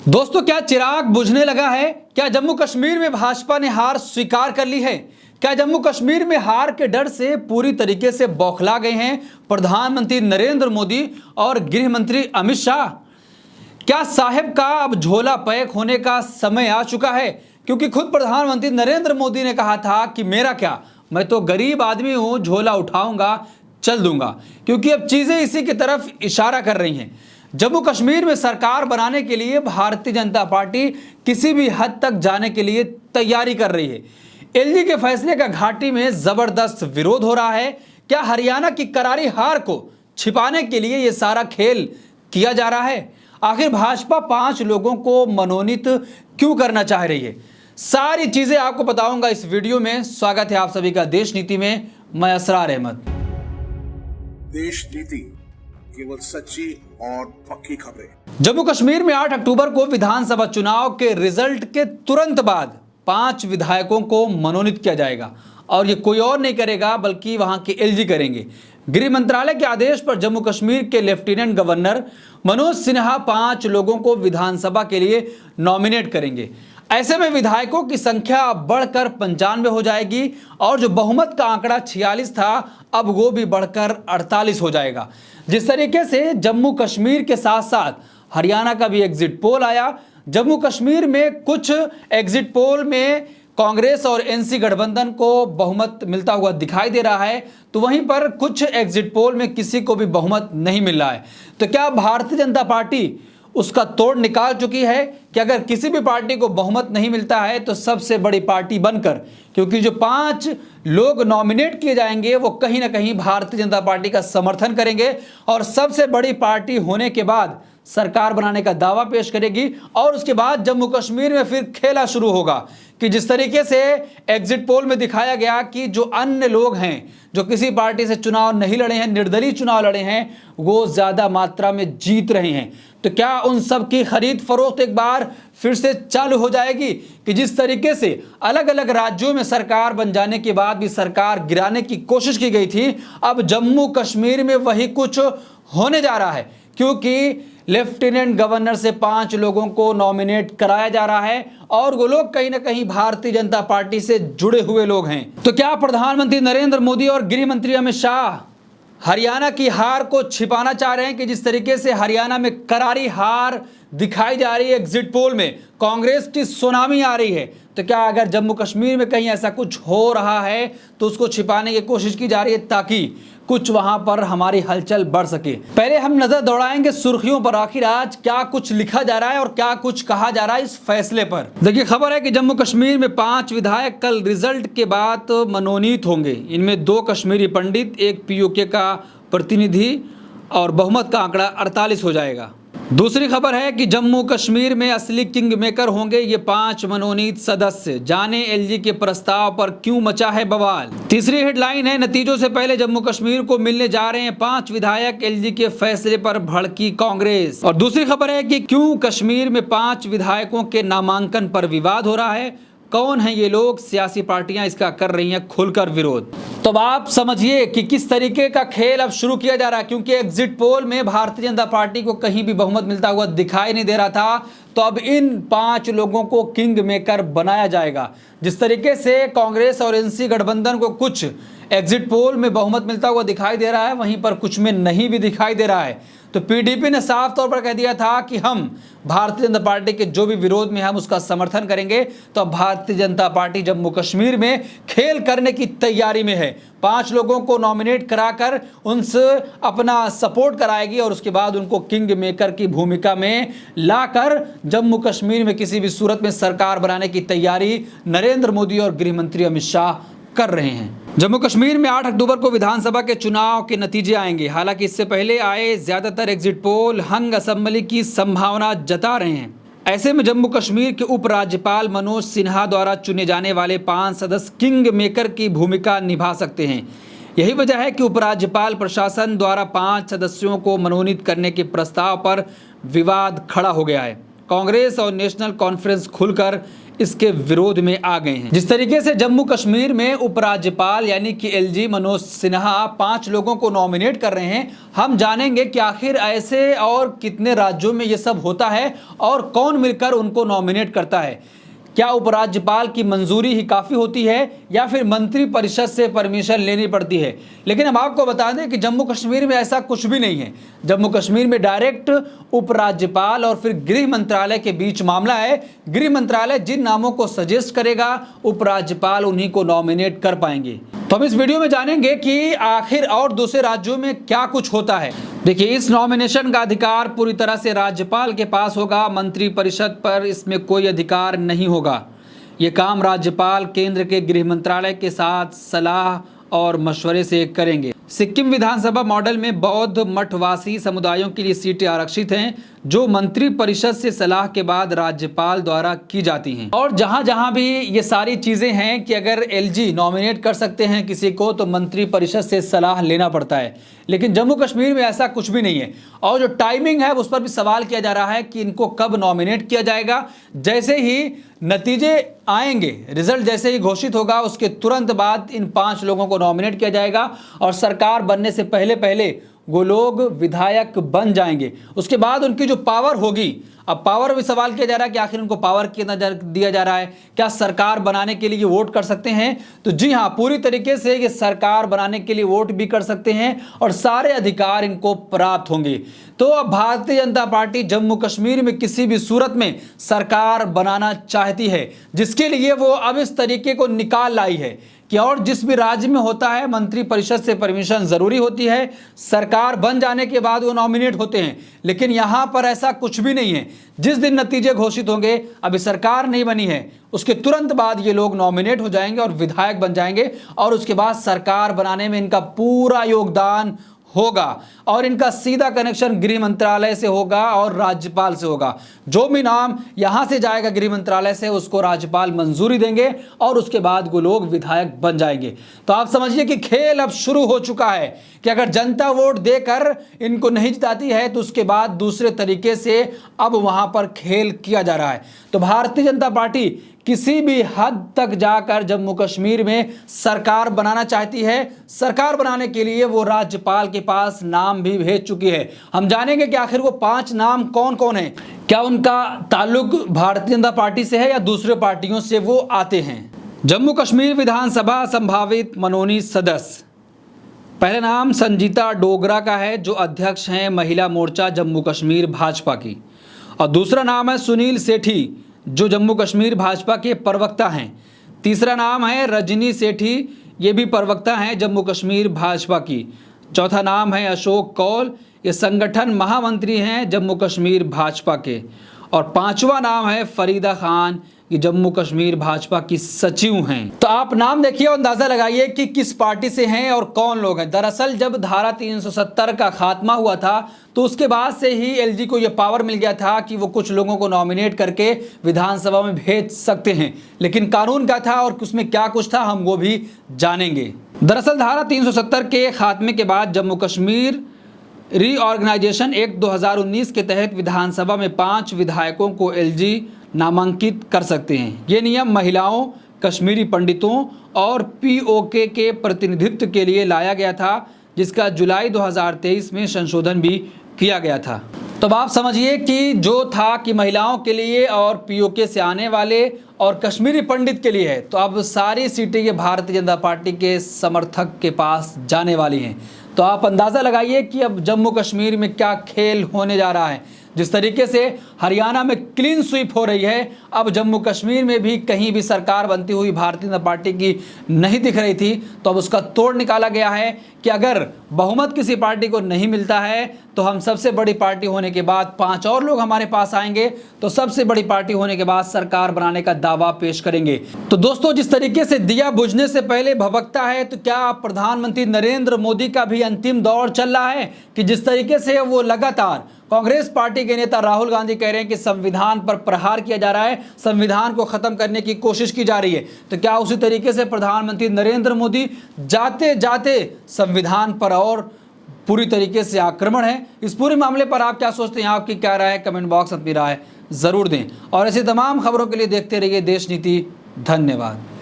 दोस्तों, क्या चिराग बुझने लगा है? क्या जम्मू कश्मीर में भाजपा ने हार स्वीकार कर ली है? क्या जम्मू कश्मीर में हार के डर से पूरी तरीके से बौखला गए हैं प्रधानमंत्री नरेंद्र मोदी और गृह मंत्री अमित शाह? क्या साहेब का अब झोला पैक होने का समय आ चुका है? क्योंकि खुद प्रधानमंत्री नरेंद्र मोदी ने कहा था कि मेरा क्या, मैं तो गरीब आदमी हूं, झोला उठाऊंगा, चल दूंगा। क्योंकि अब चीजें इसी की तरफ इशारा कर रही हैं। जम्मू कश्मीर में सरकार बनाने के लिए भारतीय जनता पार्टी किसी भी हद तक जाने के लिए तैयारी कर रही है। एलजी के फैसले का घाटी में जबरदस्त विरोध हो रहा है। क्या हरियाणा की करारी हार को छिपाने के लिए यह सारा खेल किया जा रहा है? आखिर भाजपा 5 लोगों को मनोनीत क्यों करना चाह रही है? सारी चीजें आपको बताऊंगा इस वीडियो में। स्वागत है आप सभी का देश नीति में। मैं असरार अहमद। देश नीति, केवल सच्ची और पक्की खबरें। जम्मू कश्मीर में 8 अक्टूबर को विधानसभा चुनाव के रिजल्ट के तुरंत बाद 5 विधायकों को मनोनीत किया जाएगा और ये कोई और नहीं करेगा बल्कि वहां के एलजी करेंगे। गृह मंत्रालय के आदेश पर जम्मू कश्मीर के लेफ्टिनेंट गवर्नर मनोज सिन्हा 5 लोगों को विधानसभा के लिए नॉमिनेट करेंगे। ऐसे में विधायकों की संख्या बढ़कर 95 हो जाएगी और जो बहुमत का आंकड़ा 46 था अब वो भी बढ़कर 48 हो जाएगा। जिस तरीके से जम्मू कश्मीर के साथ साथ हरियाणा का भी एग्जिट पोल आया, जम्मू कश्मीर में कुछ एग्जिट पोल में कांग्रेस और एनसी गठबंधन को बहुमत मिलता हुआ दिखाई दे रहा है, तो वहीं पर कुछ एग्जिट पोल में किसी को भी बहुमत नहीं मिल रहा है। तो क्या भारतीय जनता पार्टी उसका तोड़ निकाल चुकी है कि अगर किसी भी पार्टी को बहुमत नहीं मिलता है तो सबसे बड़ी पार्टी बनकर, क्योंकि जो 5 लोग नॉमिनेट किए जाएंगे वो कहीं ना कहीं भारतीय जनता पार्टी का समर्थन करेंगे और सबसे बड़ी पार्टी होने के बाद सरकार बनाने का दावा पेश करेगी। और उसके बाद जम्मू कश्मीर में फिर खेला शुरू होगा कि जिस तरीके से एग्जिट पोल में दिखाया गया कि जो अन्य लोग हैं जो किसी पार्टी से चुनाव नहीं लड़े हैं, निर्दलीय चुनाव लड़े हैं, वो ज्यादा मात्रा में जीत रहे हैं। तो क्या उन सब की खरीद फरोख्त एक बार फिर से चालू हो जाएगी कि जिस तरीके से अलग अलग राज्यों में सरकार बन जाने के बाद भी सरकार गिराने की कोशिश की गई थी, अब जम्मू कश्मीर में वही कुछ होने जा रहा है। क्योंकि लेफ्टिनेंट गवर्नर से 5 लोगों को नॉमिनेट कराया जा रहा है और वो लोग कहीं ना कहीं भारतीय जनता पार्टी से जुड़े हुए लोग हैं। तो क्या प्रधानमंत्री नरेंद्र मोदी और गृह मंत्री अमित शाह हरियाणा की हार को छिपाना चाह रहे हैं कि जिस तरीके से हरियाणा में करारी हार दिखाई जा रही है, एग्जिट पोल में कांग्रेस की सुनामी आ रही है, तो क्या अगर जम्मू कश्मीर में कहीं ऐसा कुछ हो रहा है तो उसको छिपाने की कोशिश की जा रही है ताकि कुछ वहां पर हमारी हलचल बढ़ सके। पहले हम नजर दौड़ाएंगे सुर्खियों पर, आखिर आज क्या कुछ लिखा जा रहा है और क्या कुछ कहा जा रहा है इस फैसले पर। देखिए, खबर है कि जम्मू कश्मीर में 5 विधायक कल रिजल्ट के बाद मनोनीत होंगे। इनमें 2 कश्मीरी पंडित, 1 पीओके का प्रतिनिधि और बहुमत का आंकड़ा 48 हो जाएगा। दूसरी खबर है कि जम्मू कश्मीर में असली किंग मेकर होंगे ये 5 मनोनीत सदस्य। जाने एलजी के प्रस्ताव पर क्यों मचा है बवाल। तीसरी हेडलाइन है, नतीजों से पहले जम्मू कश्मीर को मिलने जा रहे हैं 5 विधायक, एलजी के फैसले पर भड़की कांग्रेस। और दूसरी खबर है कि क्यों कश्मीर में 5 विधायकों के नामांकन पर विवाद हो रहा है, कौन है ये लोग, सियासी पार्टियां इसका कर रही हैं खुलकर विरोध। तो अब आप समझिए कि किस तरीके का खेल अब शुरू किया जा रहा है। क्योंकि एग्जिट पोल में भारतीय जनता पार्टी को कहीं भी बहुमत मिलता हुआ दिखाई नहीं दे रहा था, तो अब इन 5 लोगों को किंग मेकर बनाया जाएगा। जिस तरीके से कांग्रेस और एनसी गठबंधन को कुछ एग्जिट पोल में बहुमत मिलता हुआ दिखाई दे रहा है, वहीं पर कुछ में नहीं भी दिखाई दे रहा है। तो पीडीपी ने साफ तौर पर कह दिया था कि हम भारतीय जनता पार्टी के जो भी विरोध में हम उसका समर्थन करेंगे। तो भारतीय जनता पार्टी जम्मू कश्मीर में खेल करने की तैयारी में है। 5 लोगों को नॉमिनेट कराकर उनसे अपना सपोर्ट कराएगी और उसके बाद उनको किंग मेकर की भूमिका में लाकर जम्मू कश्मीर में किसी भी सूरत में सरकार बनाने की तैयारी नरेंद्र मोदी और गृह मंत्री अमित शाह कर रहे हैं। जम्मू कश्मीर में 8 अक्टूबर को विधानसभा के चुनाव के नतीजे आएंगे। हालांकि इससे पहले आए ज्यादातर एग्जिट पोल हंग असेंबली की संभावना जता रहे हैं। ऐसे में जम्मू कश्मीर के उपराज्यपाल मनोज सिन्हा द्वारा चुने जाने वाले 5 सदस्य किंग मेकर की भूमिका निभा सकते हैं। यही वजह है कि उपराज्यपाल प्रशासन द्वारा 5 सदस्यों को मनोनीत करने के प्रस्ताव पर विवाद खड़ा हो गया है। कांग्रेस और नेशनल कॉन्फ्रेंस खुलकर इसके विरोध में आ गए हैं। जिस तरीके से जम्मू कश्मीर में उपराज्यपाल यानी कि एलजी मनोज सिन्हा 5 लोगों को नॉमिनेट कर रहे हैं, हम जानेंगे कि आखिर ऐसे और कितने राज्यों में ये सब होता है और कौन मिलकर उनको नॉमिनेट करता है। क्या उपराज्यपाल की मंजूरी ही काफ़ी होती है या फिर मंत्री परिषद से परमिशन लेनी पड़ती है। लेकिन हम आपको बता दें कि जम्मू कश्मीर में ऐसा कुछ भी नहीं है। जम्मू कश्मीर में डायरेक्ट उपराज्यपाल और फिर गृह मंत्रालय के बीच मामला है। गृह मंत्रालय जिन नामों को सजेस्ट करेगा उपराज्यपाल उन्हीं को नॉमिनेट कर पाएंगे। तो हम इस वीडियो में जानेंगे कि आखिर और दूसरे राज्यों में क्या कुछ होता है। देखिए, इस नॉमिनेशन का अधिकार पूरी तरह से राज्यपाल के पास होगा। मंत्री परिषद पर इसमें कोई अधिकार नहीं होगा। ये काम राज्यपाल केंद्र के गृह मंत्रालय के साथ सलाह और मशवरे से करेंगे। सिक्किम विधानसभा मॉडल में बौद्ध मठवासी समुदायों के लिए सीटें आरक्षित हैं, जो मंत्री परिषद से सलाह के बाद राज्यपाल द्वारा की जाती हैं। और जहां जहां भी ये सारी चीजें हैं कि अगर एलजी नॉमिनेट कर सकते हैं किसी को तो मंत्री परिषद से सलाह लेना पड़ता है। लेकिन जम्मू कश्मीर में ऐसा कुछ भी नहीं है। और जो टाइमिंग है उस पर भी सवाल किया जा रहा है कि इनको कब नॉमिनेट किया जाएगा। जैसे ही नतीजे आएंगे, रिजल्ट जैसे ही घोषित होगा, उसके तुरंत बाद इन 5 लोगों को नॉमिनेट किया जाएगा और सरकार बनने से पहले पहले वो लोग विधायक बन जाएंगे। उसके बाद उनकी जो पावर होगी, अब पावर भी सवाल किया जा रहा है कि आखिर उनको पावर कितना दिया जा रहा है, क्या सरकार बनाने के लिए वोट कर सकते हैं? तो जी हाँ, पूरी तरीके से ये सरकार बनाने के लिए वोट भी कर सकते हैं और सारे अधिकार इनको प्राप्त होंगे। तो अब भारतीय जनता पार्टी जम्मू कश्मीर में किसी भी सूरत में सरकार बनाना चाहती है, जिसके लिए वो अब इस तरीके को निकाल लाई है कि और जिस भी राज्य में होता है मंत्री परिषद से परमिशन जरूरी होती है, सरकार बन जाने के बाद वो नॉमिनेट होते हैं। लेकिन यहाँ पर ऐसा कुछ भी नहीं है। जिस दिन नतीजे घोषित होंगे, अभी सरकार नहीं बनी है, उसके तुरंत बाद ये लोग नॉमिनेट हो जाएंगे और विधायक बन जाएंगे और उसके बाद सरकार बनाने में इनका पूरा योगदान होगा और इनका सीधा कनेक्शन गृह मंत्रालय से होगा और राज्यपाल से होगा। जो भी नाम यहां से जाएगा गृह मंत्रालय से, उसको राज्यपाल मंजूरी देंगे और उसके बाद वो लोग विधायक बन जाएंगे। तो आप समझिए कि खेल अब शुरू हो चुका है कि अगर जनता वोट देकर इनको नहीं जिताती है तो उसके बाद दूसरे तरीके से अब वहां पर खेल किया जा रहा है। तो भारतीय जनता पार्टी किसी भी हद तक जाकर जम्मू कश्मीर में सरकार बनाना चाहती है। सरकार बनाने के लिए वो राज्यपाल के पास नाम भी भेज चुकी है। हम जानेंगे कि आखिर वो 5 नाम कौन कौन है, क्या उनका ताल्लुक भारतीय जनता पार्टी से है या दूसरे पार्टियों से वो आते हैं। जम्मू कश्मीर विधानसभा संभावित मनोनीत सदस्य, पहला नाम संजीता डोगरा का है, जो अध्यक्ष हैं महिला मोर्चा जम्मू कश्मीर भाजपा की। और दूसरा नाम है सुनील सेठी, जो जम्मू कश्मीर भाजपा के प्रवक्ता हैं। तीसरा नाम है रजनी सेठी, ये भी प्रवक्ता हैं जम्मू कश्मीर भाजपा की। चौथा नाम है अशोक कौल, ये संगठन महामंत्री हैं जम्मू कश्मीर भाजपा के। और 5वां नाम है फरीदा खान, ये जम्मू कश्मीर भाजपा की सचिव हैं। तो आप नाम देखिए और अंदाजा लगाइए कि किस पार्टी से हैं और कौन लोग हैं। दरअसल जब धारा 370 का खात्मा हुआ था तो उसके बाद से ही एलजी को यह पावर मिल गया था कि वो कुछ लोगों को नॉमिनेट करके विधानसभा में भेज सकते हैं। लेकिन कानून क्या था और उसमें क्या कुछ था, हम वो भी जानेंगे। दरअसल धारा 370 के खात्मे के बाद जम्मू कश्मीर रीऑर्गेनाइजेशन एक्ट 2019 के तहत विधानसभा में 5 विधायकों को एलजी नामांकित कर सकते हैं। ये नियम महिलाओं, कश्मीरी पंडितों और पीओके के प्रतिनिधित्व के लिए लाया गया था, जिसका जुलाई 2023 में संशोधन भी किया गया था। तो अब आप समझिए कि जो था कि महिलाओं के लिए और पीओके से आने वाले और कश्मीरी पंडित के लिए है, तो अब सारी सीटें ये भारतीय जनता पार्टी के समर्थक के पास जाने वाली हैं। तो आप अंदाज़ा लगाइए कि अब जम्मू कश्मीर में क्या खेल होने जा रहा है। जिस तरीके से हरियाणा में क्लीन स्वीप हो रही है, अब जम्मू कश्मीर में भी कहीं भी सरकार बनती हुई भारतीय जनता पार्टी की नहीं दिख रही थी, तो अब उसका तोड़ निकाला गया है कि अगर बहुमत किसी पार्टी को नहीं मिलता है तो हम सबसे बड़ी पार्टी होने के बाद 5 और लोग हमारे पास आएंगे, तो सबसे बड़ी पार्टी होने के बाद सरकार बनाने का दावा पेश करेंगे। तो दोस्तों, जिस तरीके से दिया बुझने से पहले भभकता है, तो क्या प्रधानमंत्री नरेंद्र मोदी का भी अंतिम दौर चल रहा है कि जिस तरीके से वो लगातार कांग्रेस पार्टी के नेता राहुल गांधी कह रहे हैं कि संविधान पर प्रहार किया जा रहा है, संविधान को खत्म करने की कोशिश की जा रही है, तो क्या उसी तरीके से प्रधानमंत्री नरेंद्र मोदी जाते जाते संविधान पर और पूरी तरीके से आक्रमण है? इस पूरे मामले पर आप क्या सोचते हैं? आपकी क्या राय है? कमेंट बॉक्स में अपनी राय ज़रूर दें और ऐसी तमाम खबरों के लिए देखते रहिए देश नीति। धन्यवाद।